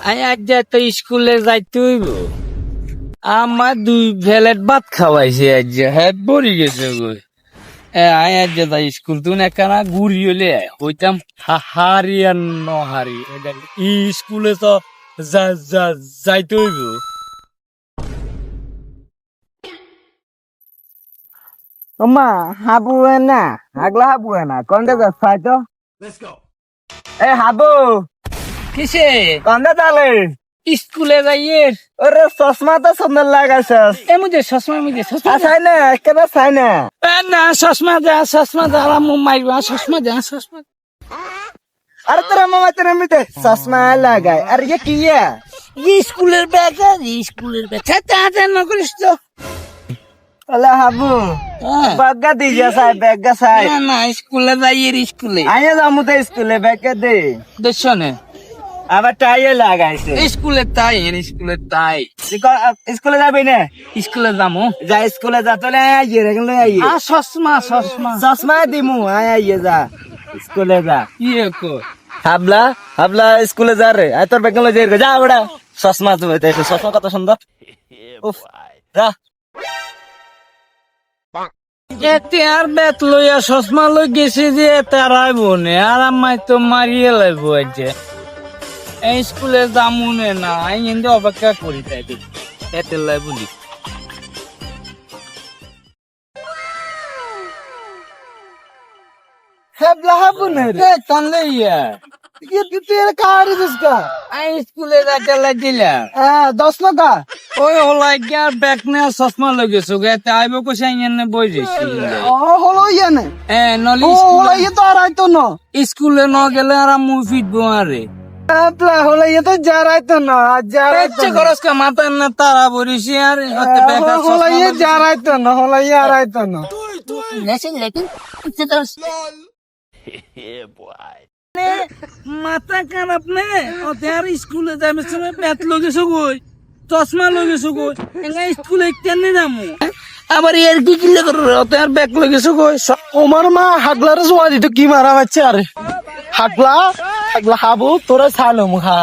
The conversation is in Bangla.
আমি আজ তো স্কুলে যাইতে হইব। আমার 2 প্লেট ভাত খাওয়াইছে আজ, হ্যাঁ পড়ি গেছে গো। আই আজ যাই স্কুল তুই একখানা ঘুরি হলে হইতাম হারি আর নহারি স্কুলে তো যাইতে হইব। মা হাবু না আগলা হাবু না কোনটা যাচ্ছে তো এ হাবু কিসে কোনটা তালে স্কুলে যাইয়ে ওরে চশমা তো সুন্দর লাগাইছস মুঝে চশমা চাই না একেবারে চাই না না চশমা যা আমার মাইবা চশমা চশমা। আরে তোরা মামা তোরা মিতে চশমা লাগাই আর ये কি স্কুলের ব্যাগ স্কুলের ব্যাগ না করিস তো। আলা হাবু বাগা দি যা সাই ব্যাগা সাই না স্কুলে যাইয়ে স্কুলে আইয়া যামু তো স্কুলে ব্যাগা দে দেখছনে আবার টাইয়ে লাগাইছে স্কুলে তাই স্কুলে যাবি না স্কুলে যামু যা স্কুলে যা তোলে আইয়ে রে গেলে আইয়ে চশমা চশমা দিমু আইয়ে যা স্কুলে যা ইয়ে কো হাবলা হাবলা স্কুলে যা রে আই তোর ব্যাগ লয়ে যাই যা বড়া চশমা তুমি দেখো চশমা কত সুন্দর উফ যা এতে আর বেত লইয়া চশমা লই গেছে যে তার আইব নে আর আমায় তো মারিয়ে লাইব যে এই স্কুলে যামুনে না আমি কিন্তু অপেক্ষা করি তাই এতে লাই বলি হাবলা হাবু না রে তানলে ইয়া তুই কারি দুসকা আমি স্কুলে যাইতে লাই দিলাম 10 টাকা ওই হলাই গিয়া ব্যাগ নিয়ে চশমা লই গেছো গে তে আইব কইছে এনে বই দিছি হলো ইয়ে না নলি হলো ইয়ে তো আর আইতো না স্কুলে ন গেলে আর মু ফিটবো আরে হাবলা হলো ইয়ে তো যারাইতো না ইচ্ছে খরচ কা মাথা না তারা বরিছি আর হতে ব্যাগ হলো ইয়ে যারাইতো না হলো ইয়ে আর আইতো না लेकिन इससे तो মাথা খারাপ নে ওদের স্কুলে যাবে সময় পেট লগেছো গই চশমা লগেছো গই এঙ্গা স্কুলে কেন যামু আবার এর কি কিলে করো ওদের ব্যাগ লগেছো গই ওমার মা হাগলার জোয়া দিত কি মারা বাচ্চা আরে হাগলা হাগলা হাবু তোরা ছালো মুখা